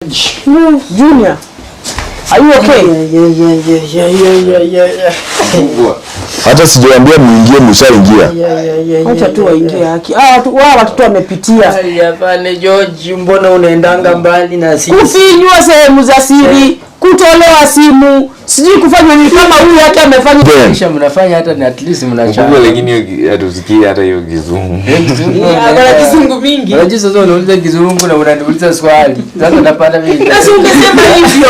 Junior, are you okay? Yeah. Hata sijawaambia muingie, mshaingia. Acha tu waingie haki. Wao watoto wamepitia. Hapana George, mbona unaendanga mbali na sisi? Kufinywa sehemu za siri, kutolewa simu, sijui kufanya nini kama huyu hata amefanya. Kisha mnafanya hata ni at least mnachana. Mungu, lakini hatusikii hata hiyo kizungu. Bwana kizungu mingi. Unajua sasa unauliza kizungu na unaniuliza swali. Sasa napata mimi. Sasa ungesema hivyo.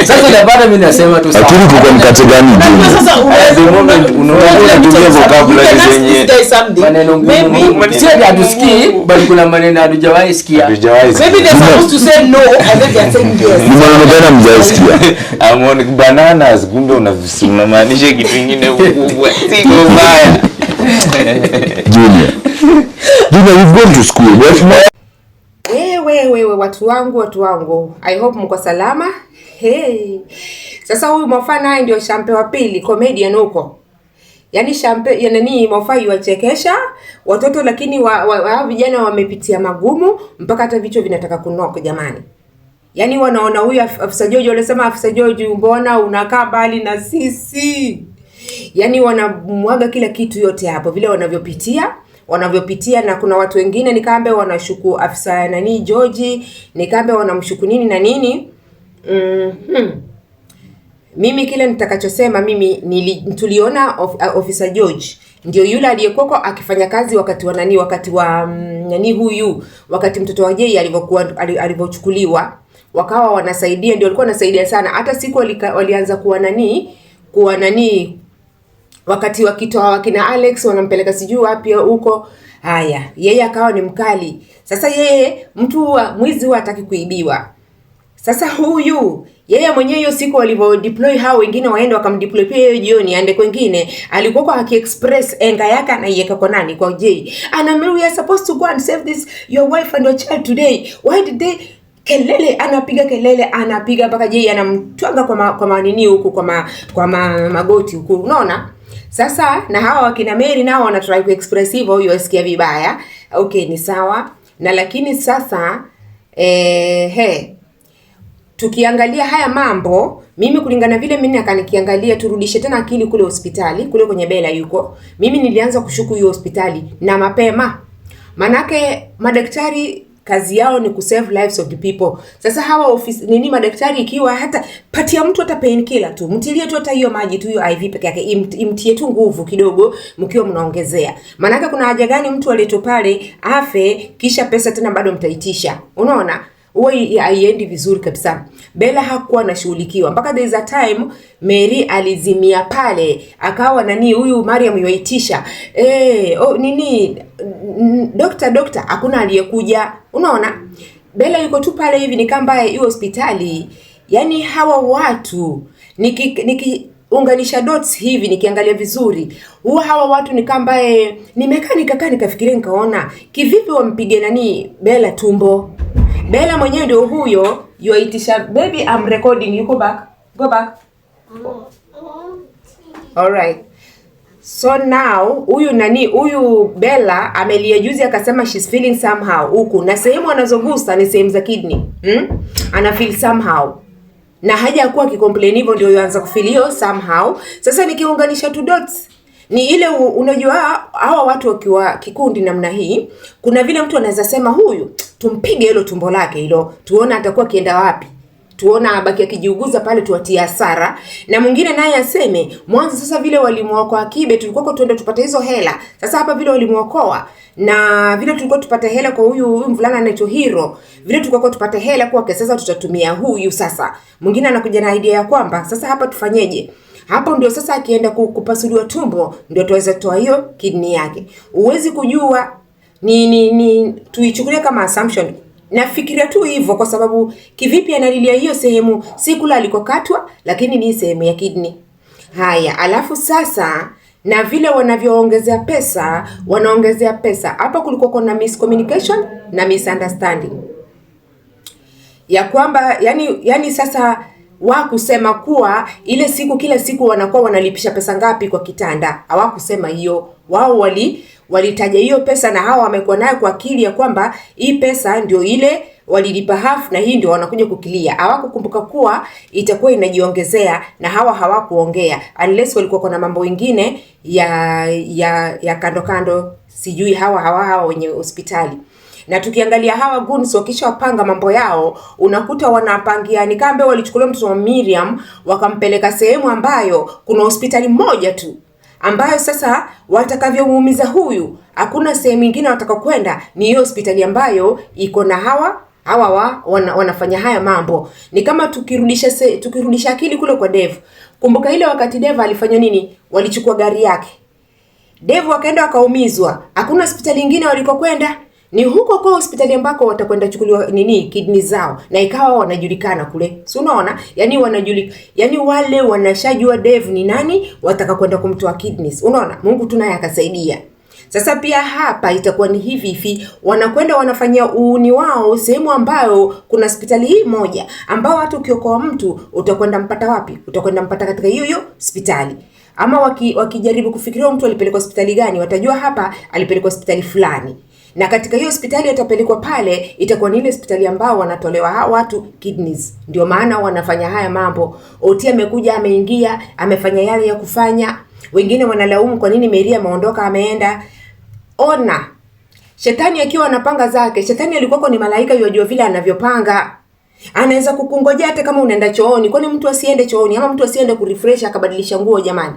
Sasa napata mimi nasema tu sawa. Lakini kuko mkate gani Junior? Sasa unatumia vocabulary zenye maneno ngumu. Sio hatusikii bali kuna maneno hatujawahi sikia. Maybe they're supposed to say no and then they're saying yes. Ni maneno gani mjaisikia? amoni bananas, kumbe unamaanisha kitu kingine kubwa. Siko mbaya. Junior, you've gone to school. Wewe watu wangu. I hope mko salama. Hey. Sasa huyu Mofa naye ndio Shampe wa pili, comedian huko. Yaani Shampe yani Mofa yuachekesha watoto, lakini wa vijana wamepitia magumu mpaka hata vichwa vinataka kunoka jamani. Yaani wanaona huyu afisa George, walisema afisa George, mbona unakaa mbali na sisi? Yaani wanamwaga kila kitu yote hapo vile wanavyopitia, na kuna watu wengine nikaambe wanashuku afisa George, nikaambe wanamshuku nini na nini. Mimi kile nitakachosema tuliona officer George ndio yule aliyekoko akifanya kazi wakati wakati mtoto wa Jay alivyochukuliwa, wakawa wanasaidia, ndio walikuwa wanasaidia sana. Hata siku walianza kuwa wakati wakitoa wakina Alex wanampeleka sijui wapi huko. Haya, yeye akawa ni mkali. Sasa yeye mtu mwizi hataki kuibiwa. Sasa huyu yeye mwenyewe hiyo siku walivyo deploy hao wengine waende wakamdeploy pia hiyo jioni aende kwingine, alikuwa kwa aki-express enga yake anaiweka kwa nani, kwa Jay. We are supposed to go and save this your wife and your child today. Why did they anapiga mpaka Jay anamtwanga kwa manini huku kwa magoti huku, unaona? Sasa na hawa wakina Mary nao wana try ku express hivyo, huyo asikia vibaya. Okay, ni sawa. Na lakini sasa tukiangalia haya mambo, mimi kulingana vile mimi akanikiangalia, turudishe tena akili kule hospitali, kule kwenye Bella yuko. Mimi nilianza kushuku hiyo hospitali na mapema. Manake madaktari kazi yao ni kusave lives of the people. Sasa hawa madaktari ikiwa hata patia mtu hata painkiller tu, mtilie tu hata hiyo maji tu, hiyo IV peke yake, imtie tu nguvu kidogo mkiwa mnaongezea. Manake kuna haja gani mtu aleto pale afe kisha pesa tena bado mtaitisha? Unaona? Huwa haiendi vizuri kabisa. Bella hakuwa anashughulikiwa. Mpaka there is a time Mary alizimia pale, akawa huyu Mariam yuaitisha. Doctor, hakuna aliyekuja. Unaona? Bella yuko tu pale hivi ni kama hiyo hospitali. Yaani hawa watu unganisha dots hivi nikiangalia vizuri, hawa watu ni kama nimekaa nikafikiria nikaona kivipi wampige Bella tumbo. Bella mwenyewe ndio huyo yuaitisha, baby I'm recording, you go back. All right. So now huyu Bella amelia juzi akasema she's feeling somehow huku, na sehemu anazogusa ni sehemu za kidney. Ana feel somehow. Na haja kuwa akicomplain hivyo ndio yuanza kufeel hiyo somehow. Sasa nikiunganisha two dots ni ile unajua hawa watu wakiwa kikundi namna hii, kuna vile mtu anaweza sema huyu tumpige hilo tumbo lake hilo, tuona atakuwa kienda wapi, tuona abaki akijiuguza pale tuatie hasara. Na mwingine naye aseme mwanzo sasa vile walimuokoa Kibe tulikuwa tuende tupate hizo hela, sasa hapa vile walimuokoa na vile tulikuwa tupate hela kwa huyu mvulana anaitwa Hero, vile tulikuwa tupate hela kwa sasa tutatumia huyu. Sasa mwingine anakuja na idea ya kwamba sasa hapa tufanyeje? Hapo ndio sasa akienda kupasuliwa tumbo ndio tuweza kutoa hiyo kidney yake. Uwezi kujua ni tuichukulia kama assumption. Nafikiria tu hivyo kwa sababu kivipi analilia hiyo sehemu si kula alikokatwa, lakini ni sehemu ya kidney. Haya, alafu sasa na vile wanavyoongezea pesa, hapa kulikuwa kuna miscommunication na misunderstanding. Ya kwamba yani sasa kusema kuwa kila siku wanakuwa wanalipisha pesa ngapi kwa kitanda. Hawakusema hiyo. Wao walitaja hiyo pesa, na hawa wamekuwa nayo kwa akili ya kwamba hii pesa ndio ile walilipa half na hii ndio wanakuja kukilia. Hawakukumbuka kuwa itakuwa inajiongezea, na hawa hawakuongea unless walikuwa kuna mambo mengine ya kando kando, sijui hawa wenye hospitali. Na tukiangalia hawa goons wakisha wapanga mambo yao, unakuta wanapangia ni kama walichukulia mtoto wa Miriam wakampeleka sehemu ambayo kuna hospitali moja tu, ambayo sasa watakavyomuumiza huyu hakuna sehemu nyingine watakakwenda, ni hiyo hospitali ambayo iko na hawa wanafanya haya mambo. Ni kama tukirudisha akili kule kwa Dev. Kumbuka ile wakati Dev alifanya nini? Walichukua gari yake, Dev wakaenda wakaumizwa, hakuna hospitali nyingine walikokwenda, ni huko kwa hospitali ambako watakwenda chukuliwa kidney zao, na ikawa wanajulikana kule. Si unaona? Yani wale wanashajua Dev ni nani, wataka kwenda kumtoa kidneys. Unaona? Mungu tunaye akasaidia. Sasa pia hapa itakuwa ni hivi wanakwenda wanafanyia uuni wao sehemu ambayo kuna hospitali hii moja, ambao watu ukiokoa mtu utakwenda mpata wapi? Utakwenda mpata katika hiyo hospitali. Ama wakijaribu kufikiria mtu alipelekwa hospitali gani, watajua hapa alipelekwa hospitali fulani. Na katika hiyo hospitali atapelekwa pale, itakuwa ni ile hospitali ambao wanatolewa hao watu kidneys. Ndio maana wanafanya haya mambo. Oti amekuja, ameingia, amefanya yale ya kufanya. Wengine wanalaumu kwa nini Mary ameondoka ameenda. Ona, shetani akiwa anapanga zake, shetani alikuwa ni malaika yajua vile anavyopanga. Anaweza kukungojea hata kama unaenda chooni. Kwani mtu asiende chooni ama mtu asiende kurefresh akabadilisha nguo jamani?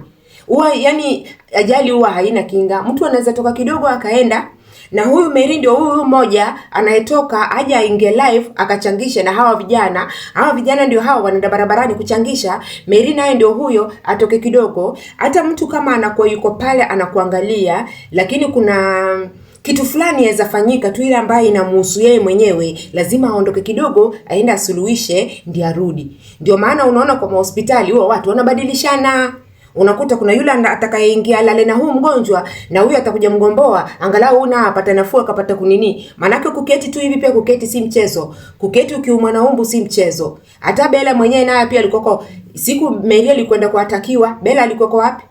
Yani ajali huwa haina kinga. Mtu anaweza toka kidogo akaenda, na huyu Mary ndio huyu mmoja anayetoka aje aingie live akachangisha na hawa vijana ndio hawa wanaenda barabarani kuchangisha. Mary naye ndio huyo atoke kidogo. Hata mtu kama anakuwa yuko pale anakuangalia, lakini kuna kitu fulani yaweza fanyika tu ile ambayo inamhusu yeye mwenyewe, lazima aondoke kidogo aende asuluhishe ndio arudi. Ndio maana unaona kwa hospitali huwa watu wanabadilishana. Unakuta kuna yule atakayeingia lale na huu mgonjwa, na huyu atakuja mgomboa, angalau una apata nafuu akapata kunini. Manake kuketi tu hivi pia kuketi si mchezo. Kuketi ukiumwa na umbu si mchezo. Hata Bella mwenyewe naye pia alikuwa siku Mary alikwenda kuatakiwa, Bella alikuwa wapi?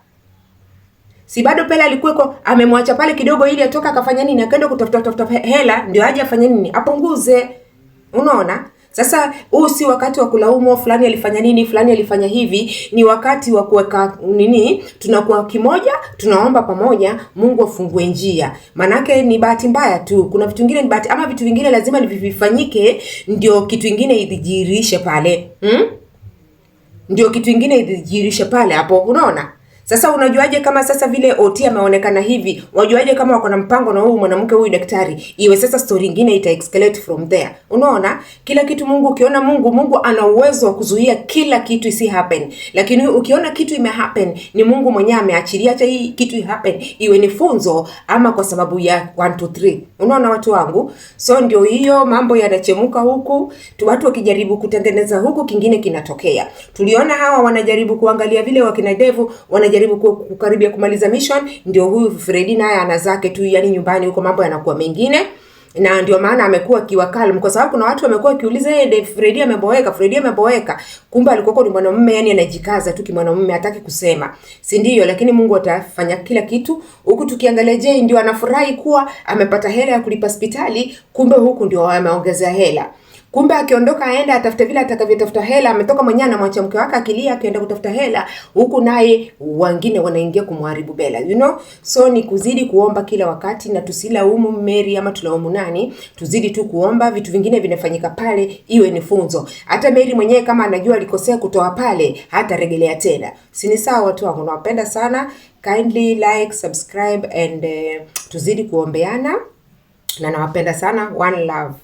Si bado Bella alikuwa amemwacha pale kidogo ili atoka akafanya nini? Akaenda kutafuta hela ndio aje afanye nini? Apunguze. Unaona? Sasa huu si wakati wa kulaumu fulani alifanya nini, fulani alifanya hivi. Ni wakati wa kuweka tunakuwa kimoja, tunaomba pamoja, Mungu afungue njia. Manake ni bahati mbaya tu. Kuna vitu vingine ni bahati, ama vitu vingine lazima vifanyike ndio kitu kingine idhihirishe pale. Ndio kitu kingine idhihirishe pale hapo, unaona? Sasa unajuaje kama sasa vile Oti ameonekana hivi? Wajuaje kama wako na mpango na huyu mwanamke huyu daktari? Iwe sasa story nyingine ita escalate from there. Unaona? Kila kitu Mungu, ukiona Mungu ana uwezo wa kuzuia kila kitu isi happen. Lakini ukiona kitu ime happen, ni Mungu mwenyewe ameachilia acha hii kitu happen. Iwe ni funzo ama kwa sababu ya 1 2 3. Unaona watu wangu? So ndio hiyo mambo yanachemuka huku, watu wakijaribu kutengeneza huku kingine kinatokea. Tuliona hawa wanajaribu kuangalia vile wakina Devu wanajaribu kukaribia kumaliza mission, ndio huyu Freddy naye ana zake tu, yani nyumbani huko mambo yanakuwa mengine. Na ndio maana amekuwa kiwa calm, kwa sababu kuna watu wamekuwa kiuliza Freddy ameboeka. Kumbe alikuwa ni mwanamume, yani anajikaza tu kimwanamume, hataki kusema. Si ndio? Lakini Mungu atafanya kila kitu. Huku tukiangalia Jay ndio anafurahi kuwa amepata hela ya kulipa hospitali, kumbe huku ndio ameongezea hela. Kumbe akiondoka aenda atafute vile atakavyotafuta hela, ametoka mwenyewe na mwacha mke wake akilia akaenda kutafuta hela, huku naye wengine wanaingia kumharibu Bella, So ni kuzidi kuomba kila wakati, na tusilaumu Mary ama tulaumu nani, tuzidi tu kuomba. Vitu vingine vinafanyika pale iwe ni funzo. Hata Mary mwenyewe kama anajua alikosea kutoa pale, hata regelea tena. Si ni sawa watu wangu, nawapenda sana. Kindly like, subscribe and tuzidi kuombeana, na nawapenda sana. One love.